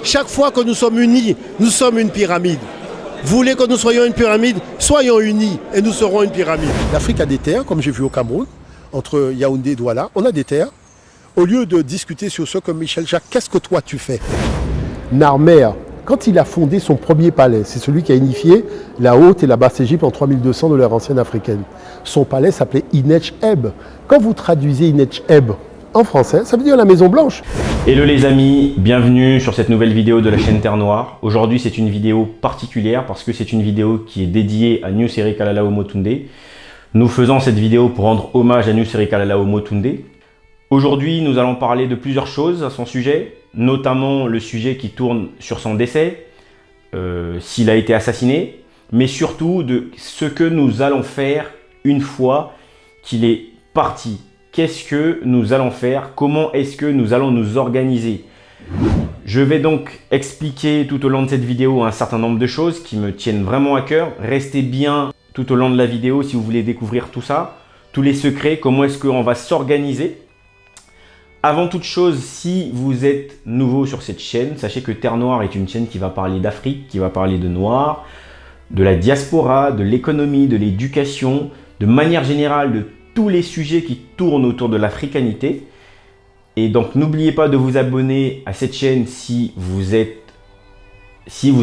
Chaque fois que nous sommes unis, nous sommes une pyramide. Vous voulez que nous soyons une pyramide? Soyons unis et nous serons une pyramide. L'Afrique a des terres, comme j'ai vu au Cameroun, entre Yaoundé et Douala. On a des terres. Au lieu de discuter sur ce comme Michel Jacques, qu'est-ce que toi tu fais? Narmer, quand il a fondé son premier palais, c'est celui qui a unifié la Haute et la Basse-Égypte en 3200 de l'ère ancienne africaine. Son palais s'appelait Inech-Eb. Quand vous traduisez Inech-Eb en français, ça veut dire la Maison Blanche. Hello les amis, bienvenue sur cette nouvelle vidéo de la chaîne Terre Noire. Aujourd'hui c'est une vidéo particulière parce que c'est une vidéo qui est dédiée à Nuseri Kalalao Motunde. Nous faisons cette vidéo pour rendre hommage à Nuseri Kalalao Motunde. Aujourd'hui nous allons parler de plusieurs choses à son sujet, notamment le sujet qui tourne sur son décès, s'il a été assassiné, mais surtout de ce que nous allons faire une fois qu'il est parti. Qu'est-ce que nous allons faire? Comment est-ce que nous allons nous organiser? Je vais donc expliquer tout au long de cette vidéo un certain nombre de choses qui me tiennent vraiment à cœur. Restez bien tout au long de la vidéo si vous voulez découvrir tout ça, tous les secrets, comment est-ce qu'on va s'organiser. Avant toute chose, si vous êtes nouveau sur cette chaîne, sachez que Terre Noire est une chaîne qui va parler d'Afrique, qui va parler de Noirs, de la diaspora, de l'économie, de l'éducation, de manière générale de tous les sujets qui tournent autour de l'africanité. Et donc n'oubliez pas de vous abonner à cette chaîne si vous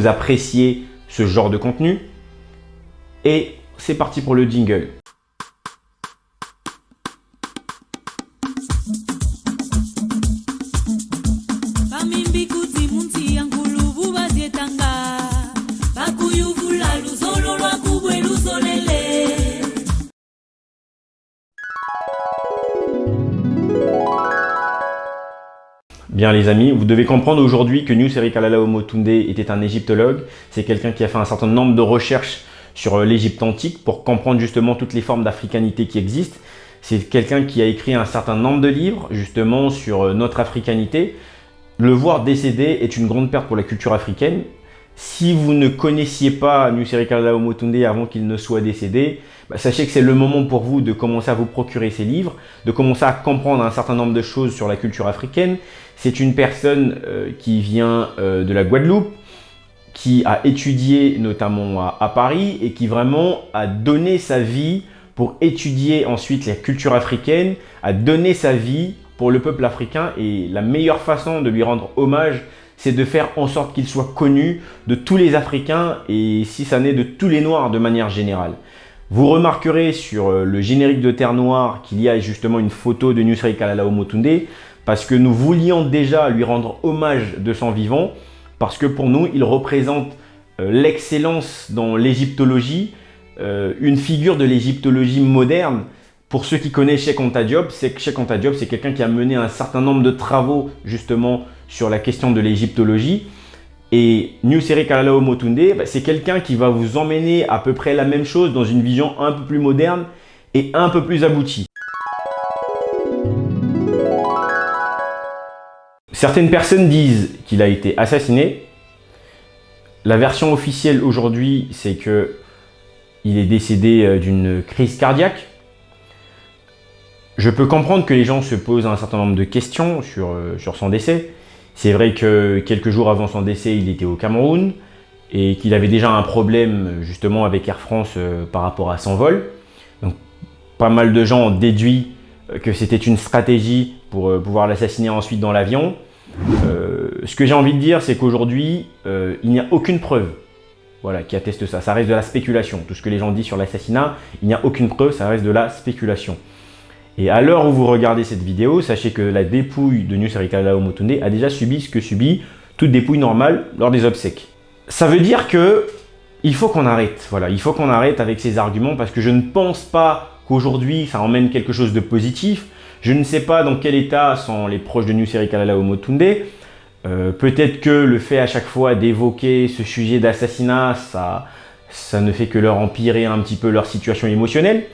appréciez ce genre de contenu. Et c'est parti pour le jingle. Bien les amis, vous devez comprendre aujourd'hui que Nuseri Kalalao Motunde était un égyptologue. C'est quelqu'un qui a fait un certain nombre de recherches sur l'Égypte antique pour comprendre justement toutes les formes d'africanité qui existent. C'est quelqu'un qui a écrit un certain nombre de livres justement sur notre africanité. Le voir décédé est une grande perte pour la culture africaine. Si vous ne connaissiez pas Nuseri Kalalao Motunde avant qu'il ne soit décédé, sachez que c'est le moment pour vous de commencer à vous procurer ces livres, de commencer à comprendre un certain nombre de choses sur la culture africaine. C'est une personne qui vient de la Guadeloupe, qui a étudié notamment à Paris et qui vraiment a donné sa vie pour étudier ensuite la culture africaine, a donné sa vie pour le peuple africain. Et la meilleure façon de lui rendre hommage, c'est de faire en sorte qu'il soit connu de tous les Africains et si ça n'est de tous les Noirs de manière générale. Vous remarquerez sur le générique de Terre Noire qu'il y a justement une photo de Nuseri Kalalao Motunde parce que nous voulions déjà lui rendre hommage de son vivant parce que pour nous, il représente l'excellence dans l'égyptologie, une figure de l'égyptologie moderne. Pour ceux qui connaissent Cheikh Anta Diop, c'est quelqu'un qui a mené un certain nombre de travaux justement sur la question de l'égyptologie. Et Nuseri Kalalao Motunde, c'est quelqu'un qui va vous emmener à peu près la même chose dans une vision un peu plus moderne et un peu plus aboutie. Certaines personnes disent qu'il a été assassiné. La version officielle aujourd'hui, c'est qu'il est décédé d'une crise cardiaque. Je peux comprendre que les gens se posent un certain nombre de questions sur son décès. C'est vrai que quelques jours avant son décès, il était au Cameroun et qu'il avait déjà un problème justement avec Air France par rapport à son vol. Donc, pas mal de gens ont déduit que c'était une stratégie pour pouvoir l'assassiner ensuite dans l'avion. Ce que j'ai envie de dire, c'est qu'aujourd'hui, il n'y a aucune preuve qui atteste ça. Ça reste de la spéculation. Tout ce que les gens disent sur l'assassinat, il n'y a aucune preuve, ça reste de la spéculation. Et à l'heure où vous regardez cette vidéo, sachez que la dépouille de Nuseri Kalalao Motunde a déjà subi ce que subit toute dépouille normale lors des obsèques. Ça veut dire qu'il faut qu'on arrête. Voilà, il faut qu'on arrête avec ces arguments parce que je ne pense pas qu'aujourd'hui ça emmène quelque chose de positif. Je ne sais pas dans quel état sont les proches de Nuseri Kalalao Motunde. Peut-être que le fait à chaque fois d'évoquer ce sujet d'assassinat, ça ne fait que leur empirer un petit peu leur situation émotionnelle.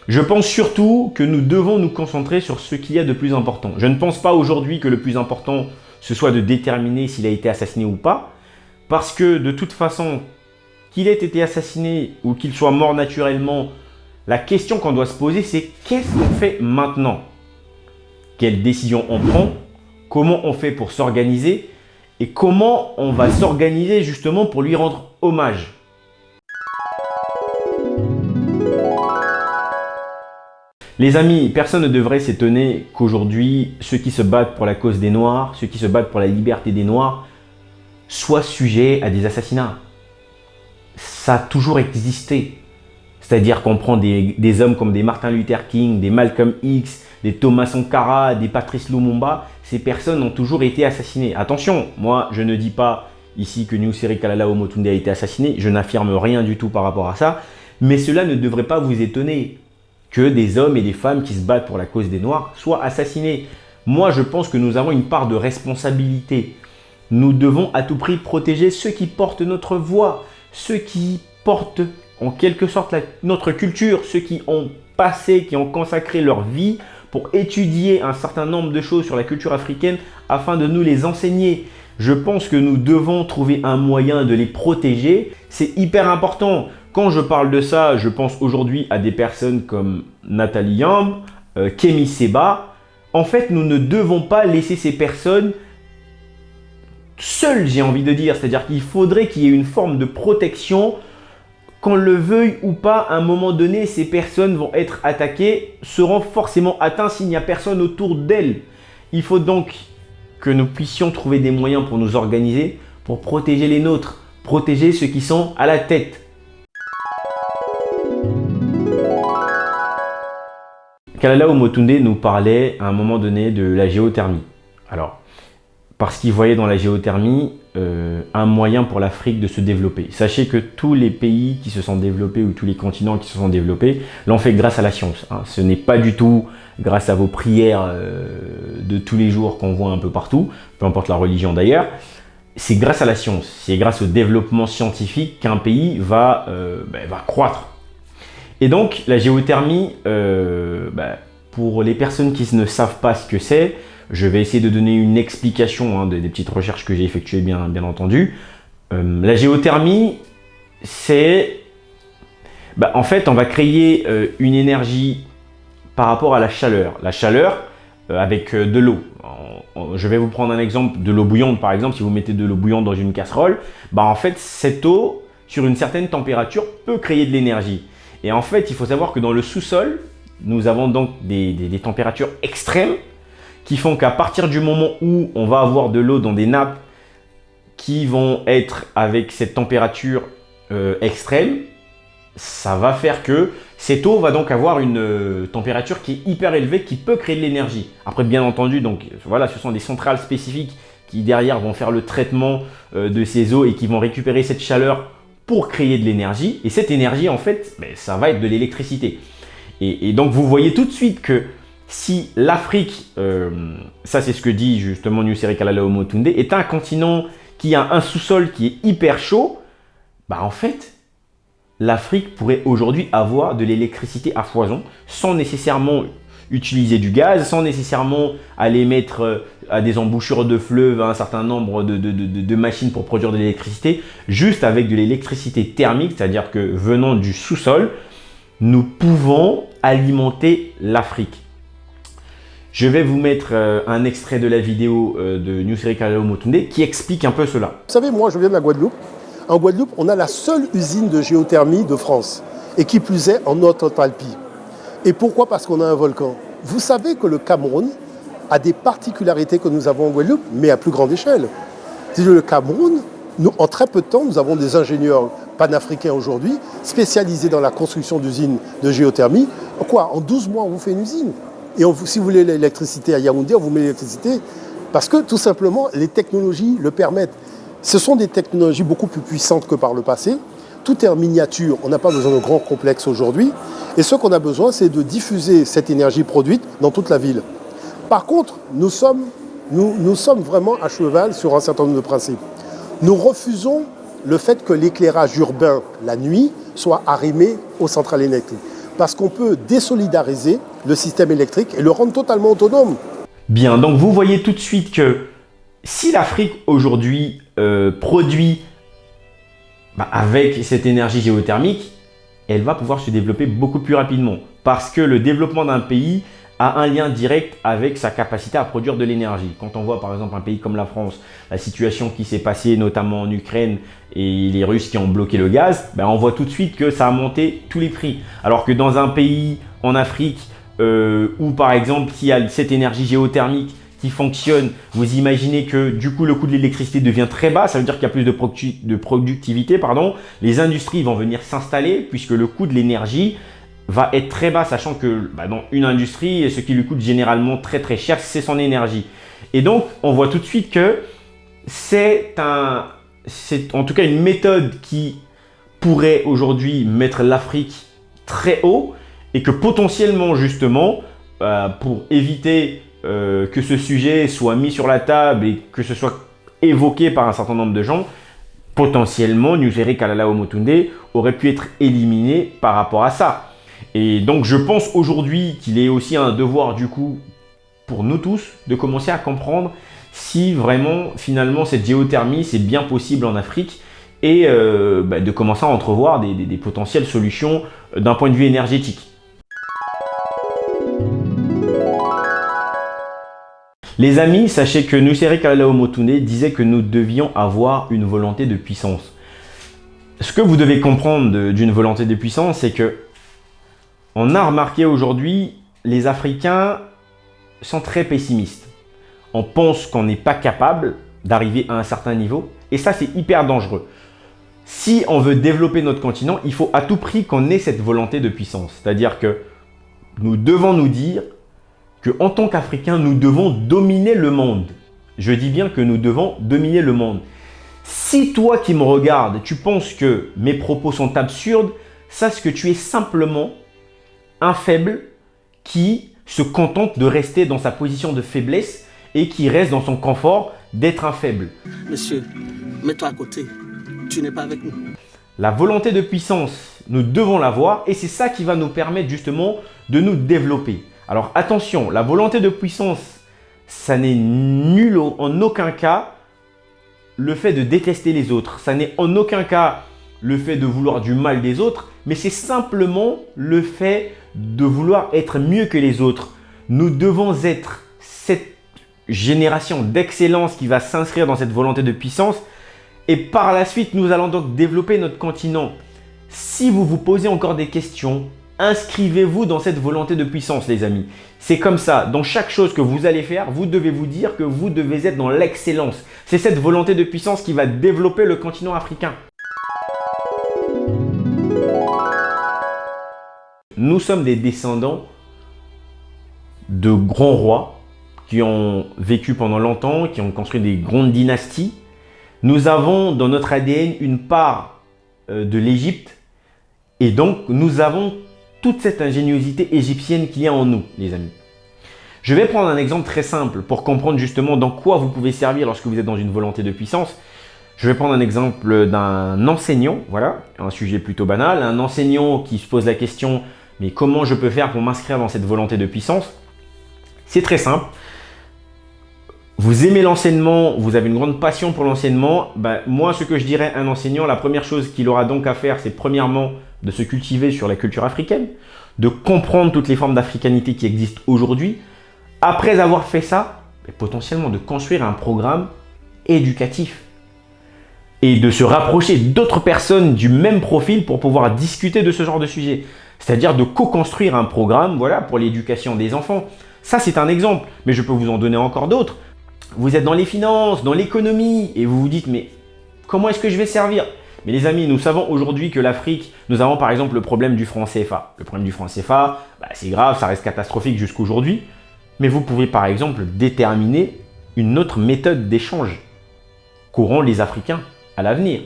Je pense surtout que nous devons nous concentrer sur ce qu'il y a de plus important. Je ne pense pas aujourd'hui que le plus important, ce soit de déterminer s'il a été assassiné ou pas. Parce que de toute façon, qu'il ait été assassiné ou qu'il soit mort naturellement, la question qu'on doit se poser, c'est qu'est-ce qu'on fait maintenant? Quelle décision on prend? Comment on fait pour s'organiser? et comment on va s'organiser justement pour lui rendre hommage. Les amis, personne ne devrait s'étonner qu'aujourd'hui, ceux qui se battent pour la cause des Noirs, ceux qui se battent pour la liberté des Noirs, soient sujets à des assassinats. Ça a toujours existé. C'est-à-dire qu'on prend des hommes comme des Martin Luther King, des Malcolm X, des Thomas Sankara, des Patrice Lumumba. Ces personnes ont toujours été assassinées. Attention, moi je ne dis pas ici que Nussery Kalala Omotunde a été assassiné. Je n'affirme rien du tout par rapport à ça. Mais cela ne devrait pas vous étonner que des hommes et des femmes qui se battent pour la cause des Noirs soient assassinés. Moi, je pense que nous avons une part de responsabilité. Nous devons à tout prix protéger ceux qui portent notre voix, ceux qui portent en quelque sorte notre culture, ceux qui ont passé, qui ont consacré leur vie pour étudier un certain nombre de choses sur la culture africaine afin de nous les enseigner. Je pense que nous devons trouver un moyen de les protéger. C'est hyper important. Quand je parle de ça, je pense aujourd'hui à des personnes comme Nathalie Yamb, Kemi Seba. En fait, nous ne devons pas laisser ces personnes seules, j'ai envie de dire. C'est-à-dire qu'il faudrait qu'il y ait une forme de protection. Qu'on le veuille ou pas, à un moment donné, ces personnes vont être attaquées, seront forcément atteintes s'il n'y a personne autour d'elles. Il faut donc que nous puissions trouver des moyens pour nous organiser, pour protéger les nôtres, protéger ceux qui sont à la tête. Kalala Omotunde nous parlait à un moment donné de la géothermie. Alors, parce qu'il voyait dans la géothermie un moyen pour l'Afrique de se développer. Sachez que tous les pays qui se sont développés ou tous les continents qui se sont développés l'ont fait grâce à la science. Hein. Ce n'est pas du tout grâce à vos prières de tous les jours qu'on voit un peu partout, peu importe la religion d'ailleurs. C'est grâce à la science, c'est grâce au développement scientifique qu'un pays va croître. Et donc la géothermie, pour les personnes qui ne savent pas ce que c'est, je vais essayer de donner une explication des petites recherches que j'ai effectuées bien entendu. La géothermie, c'est... en fait, on va créer une énergie par rapport à la chaleur. La chaleur avec de l'eau. Je vais vous prendre un exemple de l'eau bouillante par exemple. Si vous mettez de l'eau bouillante dans une casserole, en fait, cette eau, sur une certaine température, peut créer de l'énergie. Et en fait, il faut savoir que dans le sous-sol, nous avons donc des températures extrêmes qui font qu'à partir du moment où on va avoir de l'eau dans des nappes qui vont être avec cette température extrême, ça va faire que cette eau va donc avoir une température qui est hyper élevée, qui peut créer de l'énergie. Après, bien entendu, donc voilà, ce sont des centrales spécifiques qui derrière vont faire le traitement de ces eaux et qui vont récupérer cette chaleur pour créer de l'énergie. Et cette énergie, en fait, ça va être de l'électricité. Et donc, vous voyez tout de suite que si l'Afrique, ça c'est ce que dit justement Nussery Kalala Omotunde, est un continent qui a un sous-sol qui est hyper chaud, en fait, l'Afrique pourrait aujourd'hui avoir de l'électricité à foison sans nécessairement utiliser du gaz, sans nécessairement aller mettre à des embouchures de fleuves un certain nombre de machines pour produire de l'électricité, juste avec de l'électricité thermique, c'est-à-dire que venant du sous-sol, nous pouvons alimenter l'Afrique. Je vais vous mettre un extrait de la vidéo de Nussery Kalala Omotunde qui explique un peu cela. Vous savez, moi je viens de la Guadeloupe. En Guadeloupe, on a la seule usine de géothermie de France, et qui plus est en Haute-Alpie. Et pourquoi? Parce qu'on a un volcan. Vous savez que le Cameroun a des particularités que nous avons en Guadeloupe, mais à plus grande échelle. C'est-à-dire le Cameroun, en très peu de temps, nous avons des ingénieurs panafricains aujourd'hui, spécialisés dans la construction d'usines de géothermie. En 12 mois, on vous fait une usine. Et si vous voulez l'électricité à Yaoundé, on vous met l'électricité parce que tout simplement, les technologies le permettent. Ce sont des technologies beaucoup plus puissantes que par le passé. Tout est en miniature, on n'a pas besoin de grands complexes aujourd'hui. Et ce qu'on a besoin, c'est de diffuser cette énergie produite dans toute la ville. Par contre, nous sommes vraiment à cheval sur un certain nombre de principes. Nous refusons le fait que l'éclairage urbain, la nuit, soit arrimé aux centrales électriques. Parce qu'on peut désolidariser le système électrique et le rendre totalement autonome. Bien, donc vous voyez tout de suite que si l'Afrique aujourd'hui produit avec cette énergie géothermique, elle va pouvoir se développer beaucoup plus rapidement. Parce que le développement d'un pays a un lien direct avec sa capacité à produire de l'énergie. Quand on voit par exemple un pays comme la France, la situation qui s'est passée notamment en Ukraine et les Russes qui ont bloqué le gaz, on voit tout de suite que ça a monté tous les prix. Alors que dans un pays en Afrique où par exemple il y a cette énergie géothermique qui fonctionne, vous imaginez que du coup le coût de l'électricité devient très bas, ça veut dire qu'il y a plus de productivité, les industries vont venir s'installer puisque le coût de l'énergie va être très bas, sachant que dans une industrie, ce qui lui coûte généralement très très cher, c'est son énergie. Et donc, on voit tout de suite que c'est en tout cas une méthode qui pourrait aujourd'hui mettre l'Afrique très haut et que potentiellement justement, pour éviter que ce sujet soit mis sur la table et que ce soit évoqué par un certain nombre de gens, potentiellement, Nuseri Kalala Omotunde aurait pu être éliminé par rapport à ça. Et donc, je pense aujourd'hui qu'il est aussi un devoir du coup pour nous tous de commencer à comprendre si vraiment, finalement, cette géothermie, c'est bien possible en Afrique et de commencer à entrevoir des potentielles solutions d'un point de vue énergétique. Les amis, sachez que Nuseri Kalala Omotunde disait que nous devions avoir une volonté de puissance. Ce que vous devez comprendre d'une volonté de puissance, c'est que on a remarqué aujourd'hui, les Africains sont très pessimistes. On pense qu'on n'est pas capable d'arriver à un certain niveau et ça, c'est hyper dangereux. Si on veut développer notre continent, il faut à tout prix qu'on ait cette volonté de puissance. C'est-à-dire que nous devons nous dire qu'en tant qu'Africains, nous devons dominer le monde. Je dis bien que nous devons dominer le monde. Si toi qui me regardes, tu penses que mes propos sont absurdes, sache que tu es simplement un faible qui se contente de rester dans sa position de faiblesse et qui reste dans son confort d'être un faible. Monsieur, mets-toi à côté. Tu n'es pas avec nous. La volonté de puissance, nous devons l'avoir et c'est ça qui va nous permettre justement de nous développer. Alors attention, la volonté de puissance, ça n'est en aucun cas le fait de détester les autres. Ça n'est en aucun cas le fait de vouloir du mal des autres, mais c'est simplement le fait de vouloir être mieux que les autres. Nous devons être cette génération d'excellence qui va s'inscrire dans cette volonté de puissance et par la suite, nous allons donc développer notre continent. Si vous vous posez encore des questions, inscrivez-vous dans cette volonté de puissance, les amis. C'est comme ça, dans chaque chose que vous allez faire, vous devez vous dire que vous devez être dans l'excellence. C'est cette volonté de puissance qui va développer le continent africain. Nous sommes des descendants de grands rois qui ont vécu pendant longtemps, qui ont construit des grandes dynasties. Nous avons dans notre ADN une part de l'Égypte et donc nous avons toute cette ingéniosité égyptienne qu'il y a en nous, les amis. Je vais prendre un exemple très simple pour comprendre justement dans quoi vous pouvez servir lorsque vous êtes dans une volonté de puissance. Je vais prendre un exemple d'un enseignant, voilà, un sujet plutôt banal, un enseignant qui se pose la question « mais comment je peux faire pour m'inscrire dans cette volonté de puissance ?» C'est très simple. Vous aimez l'enseignement, vous avez une grande passion pour l'enseignement. Moi, ce que je dirais à un enseignant, la première chose qu'il aura donc à faire, c'est premièrement de se cultiver sur la culture africaine, de comprendre toutes les formes d'africanité qui existent aujourd'hui. Après avoir fait ça, potentiellement de construire un programme éducatif et de se rapprocher d'autres personnes du même profil pour pouvoir discuter de ce genre de sujet. C'est-à-dire de co-construire un programme, voilà, pour l'éducation des enfants. Ça, c'est un exemple, mais je peux vous en donner encore d'autres. Vous êtes dans les finances, dans l'économie, et vous vous dites, mais comment est-ce que je vais servir? Mais les amis, nous savons aujourd'hui que l'Afrique, nous avons par exemple le problème du franc CFA. Le problème du franc CFA, c'est grave, ça reste catastrophique jusqu'aujourd'hui. Mais vous pouvez par exemple déterminer une autre méthode d'échange qu'auront les Africains à l'avenir.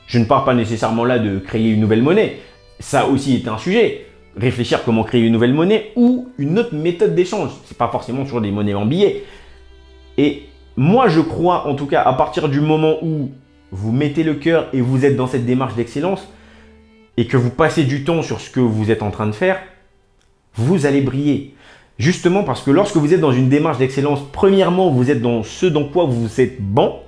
Je ne parle pas nécessairement là de créer une nouvelle monnaie. Ça aussi est un sujet. Réfléchir comment créer une nouvelle monnaie ou une autre méthode d'échange. Ce n'est pas forcément toujours des monnaies en billets. Et moi, je crois, en tout cas, à partir du moment où vous mettez le cœur et vous êtes dans cette démarche d'excellence et que vous passez du temps sur ce que vous êtes en train de faire, vous allez briller. Justement parce que lorsque vous êtes dans une démarche d'excellence, premièrement, vous êtes dans ce dans quoi vous êtes bon.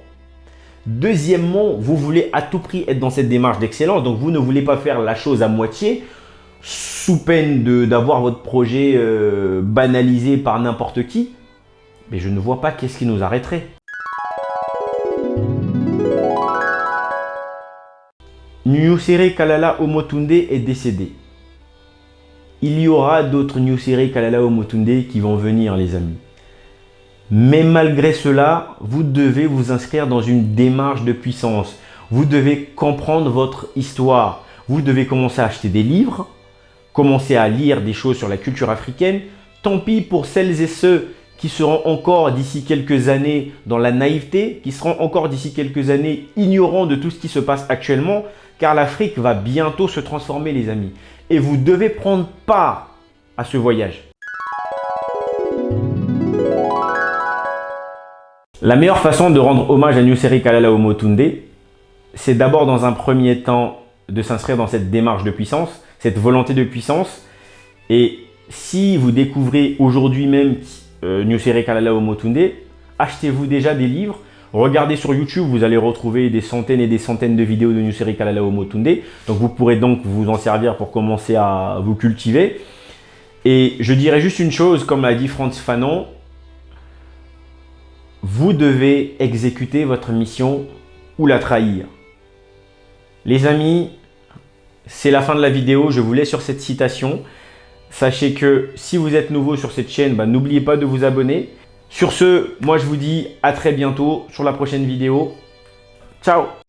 Deuxièmement, vous voulez à tout prix être dans cette démarche d'excellence. Donc, vous ne voulez pas faire la chose à moitié. sous peine d'avoir votre projet banalisé par n'importe qui, mais je ne vois pas qu'est-ce qui nous arrêterait. Nusere Kalala Omotunde est décédé. Il y aura d'autres Nusere Kalala Omotunde qui vont venir, les amis. Mais malgré cela, vous devez vous inscrire dans une démarche de puissance. Vous devez comprendre votre histoire. Vous devez commencer à acheter des livres, commencer à lire des choses sur la culture africaine. Tant pis pour celles et ceux qui seront encore d'ici quelques années dans la naïveté, qui seront encore d'ici quelques années ignorants de tout ce qui se passe actuellement, car l'Afrique va bientôt se transformer, les amis. Et vous devez prendre part à ce voyage. La meilleure façon de rendre hommage à Nusere Kalala Omotunde, c'est d'abord dans un premier temps de s'inscrire dans cette démarche de puissance, cette volonté de puissance. Et si vous découvrez aujourd'hui même Nusere Kalala Omotunde, achetez-vous déjà des livres. Regardez sur YouTube, vous allez retrouver des centaines et des centaines de vidéos de Nusere Kalala Omotunde. Donc vous pourrez donc vous en servir pour commencer à vous cultiver. Et je dirais juste une chose, comme l'a dit Frantz Fanon, vous devez exécuter votre mission ou la trahir. Les amis, c'est la fin de la vidéo. Je vous laisse sur cette citation. Sachez que si vous êtes nouveau sur cette chaîne, n'oubliez pas de vous abonner. Sur ce, moi je vous dis à très bientôt sur la prochaine vidéo. Ciao!